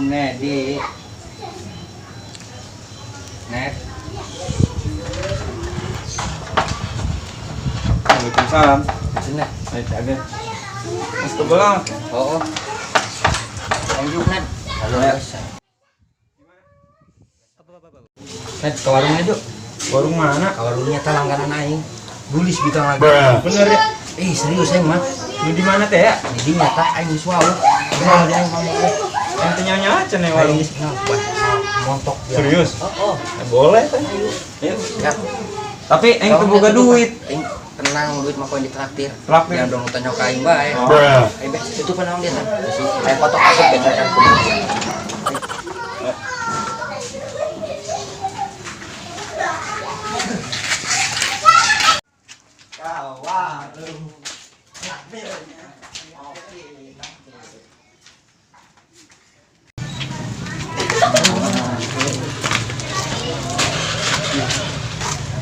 Nedi. Net. Waalaikumsalam. Sini. Baik ada. Mas kebelang. Oh. Lanjut Net. Halo Ya. Mas. Net ke warungnya yuk. Warung mana? Ke warungnya ta langganan aing. Gulis bitang lagi. Bener ya? Serius aing mah. Lu di mana teh ya? Jadi nyata aing suau. Bener dia aing mau. Yang ternyanya aja nih warung. Montok dia. Serius? Oh. Boleh teh. Ayo. Ya. Tapi eng boga duit. Aing tenang duit mah poin ditraktir. Traktir. Ya dong tanya ka aing bae. Aing beh itu penang dia teh. Aing foto asup beda kan.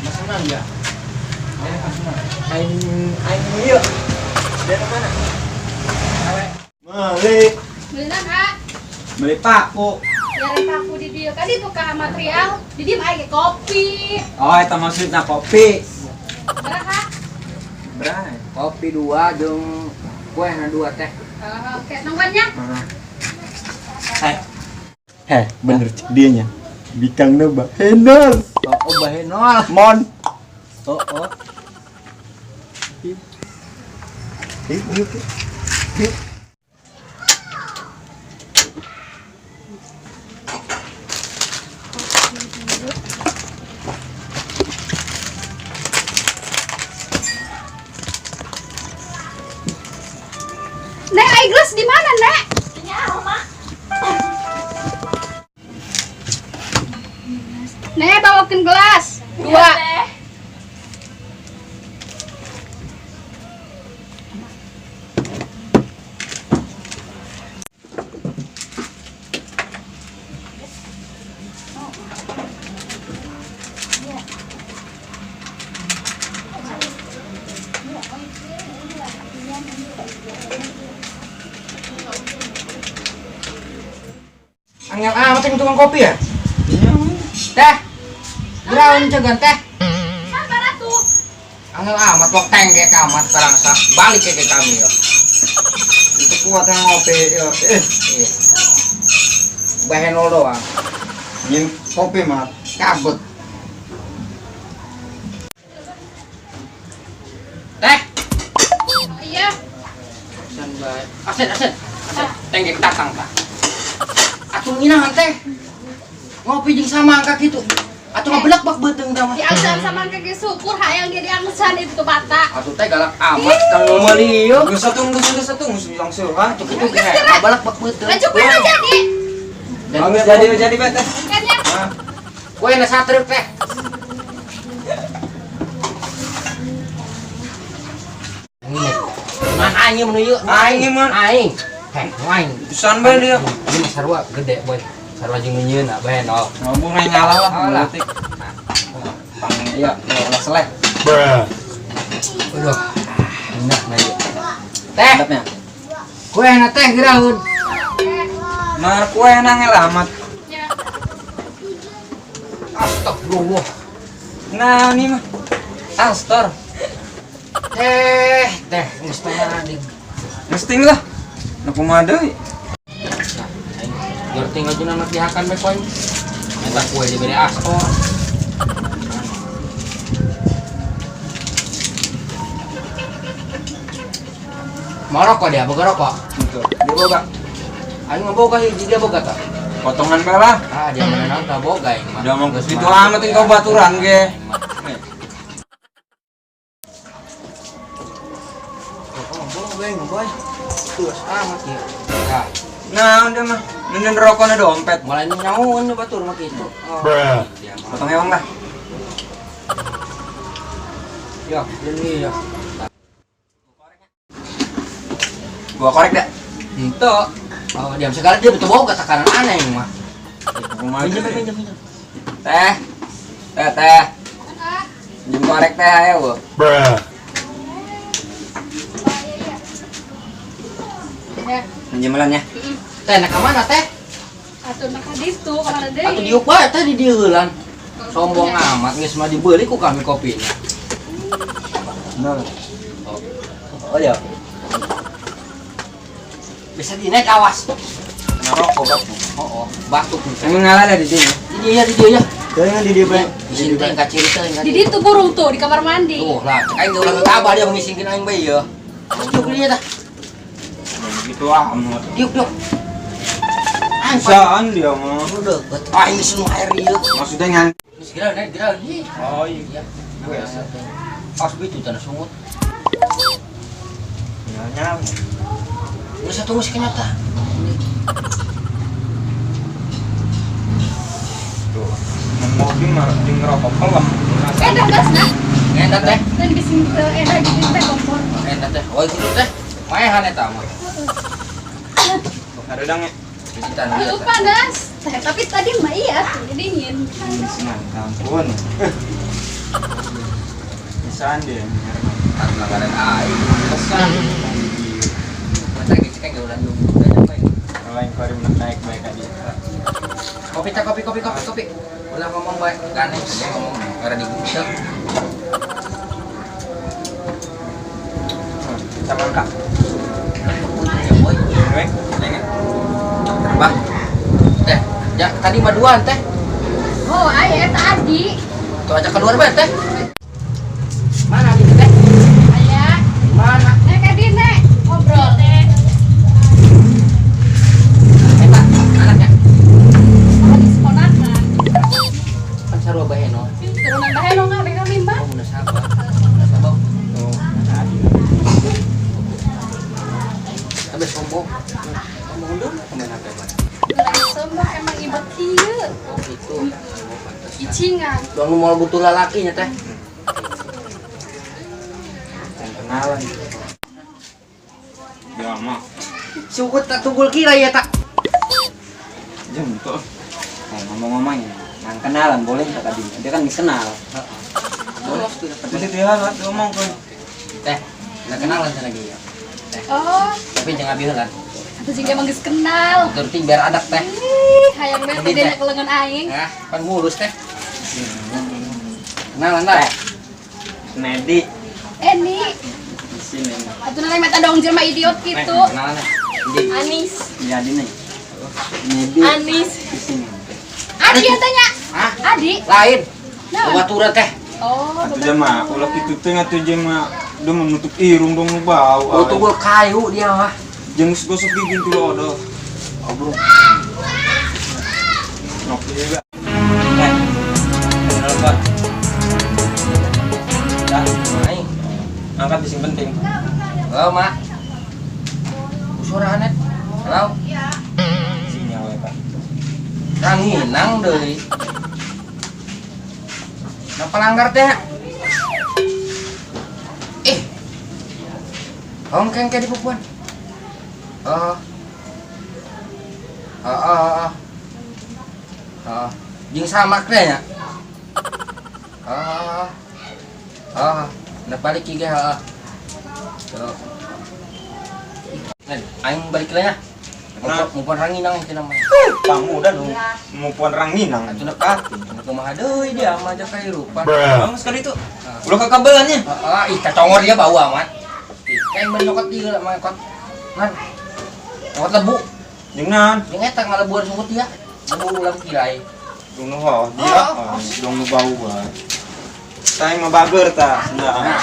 Masunan ya. Aing ieu. Dari mana? Balik. Beli Kak. Beli paku. Nyari paku di dia kan itu Kak material. Di dia aya kopi. Oh, itu maksudnya kopi. Berapa Kak? Berai. Kopi 2 jeung kue na 2 teh. Oke, nomornya? Bener cik dianya. Bikang neba. Henol. Oh, bae nol. Mon. Oh. Yuk. Nek, gelas di mana, Nek? Nek, bawakan gelas. 2. Angel amat yang tukang kopi ya? Iya. Teh. Graun cegan teh. Sabar atuh. Angel amat wong tengge kamat perangsa. Balik ke kami ya. Itu kuat yang ngopi. Iya. Bae nol doang. Nyin kopi mah. Kabut. Teh. Iya. Asen bae. Asen. Tengge datang Pak. Atuh nginahan teh. Ngopi jeung samangka kitu. Atuh ngabelak bak beuteung teh mah. Diangsan sama kaki syukur hayang dia diangsan itu tuh bata. Atuh teh galak amat kang meuli ieu. Geus satu langsung ha. Atuh kitu ge ngabelak bak beuteung. Lah cukup aja di. Bagus jadi beteh. Kan ya? Kowe na satrep teh. Man aing mun ieu. Aing mah. Aing. Aing. Pisan bae dia. Ini sarua gede boy. Sarua jeung nyeun bae no. Ngomong aing ngalah lah. Alah. Politik. Pang iya, ulah selek. Aduh. Enak na ieu. Teh. Sedapnya. Kowe na teh geraun. Nah, kue nang alamat. Ya. Astagfirullah. Nah, ini mah. Astor. Teh geus tengah di. Mesti lah. Nah, kumaha deui? Yor tinggal jeung anak dihakan bae koin. Eta kue diberi astor. Mau rokok dia, boga rokok. Gitu. Dia boga. Aing mah boga hiji dia boga tah. Potongan bae lah. Dia menang tah boga aing mah. Udah mau gitu amat engkau baturan ge. Boy. Terus amat ya. Nah, udah mah. Nenen rokoknya dompet. Mulai nyaun nya batur mah kitu. Dia mah. Potong ewang lah. Ya, ini ya. Gua korek dah. Itu. Oh, diam segala dia betul boga takaran aneh mah. Kumaha Pinjam. Teh. Pinjam korek teh ayo. Ya. Pinjam lan ya. Teh nak ke mana teh? Tuh nak ditu kamar deui. Atuh diuk bae teh di dieu heulan. Sombong amat geus mah dibeli ku kami kopinya. Nah, Oh ya. Bisa dinaik awas. ngerokok batuk. Oh, batuk. Emang ngalah di sini. Di dia ya. Jangan di dia Pak. Di sini teh enggak cerita enggak. Di ditu burung tuh di kamar mandi. Tuh lah, cek aing ulah kabar dia mengisingkeun aing bae ya. Diuk dia tah. Gitu amat. Diuk. Aing Saan dia mah? udah deket. Aing sunu air ieu. Maksudnya ngan. Segera naik gerak. Oh iya. Biasa. Pas begitu tanah sungut. Nyala. Geus satu geus kenyata. Tuh. Mobil mah di ngerokok pelem. Dah gasna. Enak teh. Dan bising teu edah gitu teh kompor. Enak teh. Oh itu teh. Maehan eta mah. Hareudang ya. Bisitan Itu biasa. panas. Tapi tadi mah iya tuh dingin. Senang, ampun. Bisaan dia. Tak langgaran aing. Pesan. Masa gitu kan enggak ulah nunggu udah nyampe. Kalau yang kau naik baik aja. Kopi teh kopi. Ulah ngomong baik. Gane ngomong gara digusek. Sama Kak. Ya boy. Oke. Dengen. Terbang. Teh, ya tadi mah duaan teh. Oh, aya tadi. Tuh aja keluar bae teh. Mana di teh? Aya. Mana? Ka dine ngobrol teh. Eta anaknya. Oh, di sekonahan. Kan sarua bae no. Turunan bae lo ngabe kami mbak. Oh, udah sabar. Udah sabar. Oh, Habis sombong. Sombong undur. Kemen apa Pak? Mulai sombong emang ibet kieu. Oh, gitu. Oh, pantes. Icingan. Doang mau butuh lalakinya teh. yang kenalan. Ya mah. Sukut tak tunggul kira ya tak. Jempol. Ngomong-ngomong ya. Yang kenalan boleh tak tadi? Dia kan kenal. Boleh. Jadi dia lah ngomong kan. Teh, nggak kenalan teh lagi ya. Oh, Tapi jangan bilang kan. atuh juga emang geus kenal. Terus biar adak teh. Ih, hayang bae teh Jadi, dina kelengan aing. Nah, kan mulus teh. Kenalan teh. Nedi Eni, di sini. atuh nalai mata dong jelema idiot gitu. Kenalan teh. Jadi, Anis, Jadi nih. Nedi Anis. di sini. Adi ya tanya. ah, Adi. lain. Nah. Baturan teh. Oh, Atuh jema, ulah kitu teh atuh jema udah menutup irung dong nu bau. Oh, tunggul kayu dia mah. Jeung gosok gigi tuh lo ada. Bro. Nok juga. Kenal Pak. Dah, aing. Angkat di sing penting. Halo, Mak. Suara anet. Halo. Sinyal ya, Pak. Ranginang deui. Kenapa langgar teh? Hongkeng kayak di pupuan. Jeung samak teh nya. Nah balik ieu ge heeh. Tuh. Aing balik lah ya. Mumpun ranginang itu namanya. Kamu udah dong mau puan ranginang. Atuh nekat, atuh kumaha deui dia mah aja kehirupan. Bang sekali itu. Udah ke kabelannya. Ih cacongor dia bau amat. Kayak menyokot dia mah kot. Man. Nyokot lebu. Jangan. Yang eta ngalebuan sungkut dia. Lebu ulam kirai. Dong nu dia. Dong nu bau ba. Saya mah bager ta. Nah.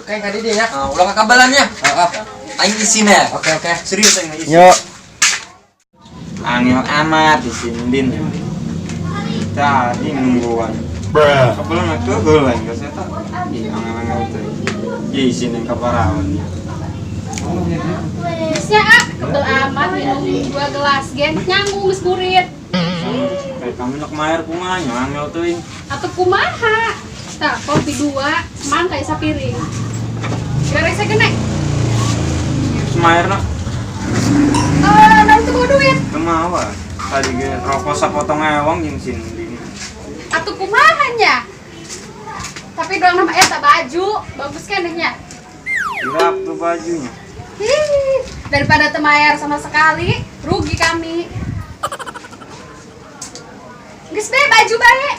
Kayak tadi dia ya. Ulah ke kabelannya. Heeh. Aing isinya. Oke. Serius aing isi. Yuk. Angel amat di sindin. Tadi nungguan. Kabelan itu geuleng geus eta. Angel teh. Di sini kaparawan. Geusnya kebel amat minum 2 gelas gen nyanggung geus kurit. Kayak kami nak maer kumaha angel teuing. Atuh kumaha? Tah, kopi 2, mangkai sapiring. Garese gene. Maer nak Nanti bawa duit. kumaha? Tadi ge rokok sapotong ewang jeung sindin. Atuh kumaha nya? Tapi doang nama eta baju, bagus kenehnya. Dirap tuh bajunya. Daripada temayar sama sekali, rugi kami. Geus be baju bae.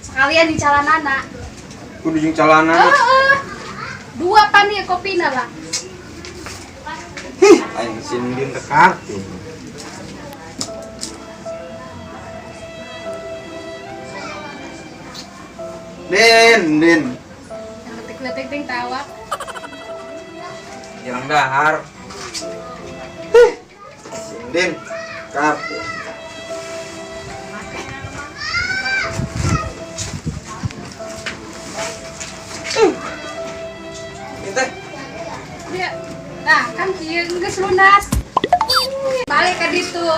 Sekalian di calanana. Kudu jeung calana. Heeh. Dua pan ya kopina lah. Aing sindin ke kartu. Din. Letik-letik ting tawa. Jarang dahar. Sindin kartu. Ini Dia. Nah, kan kieu geus lunas. Balik ka ditu.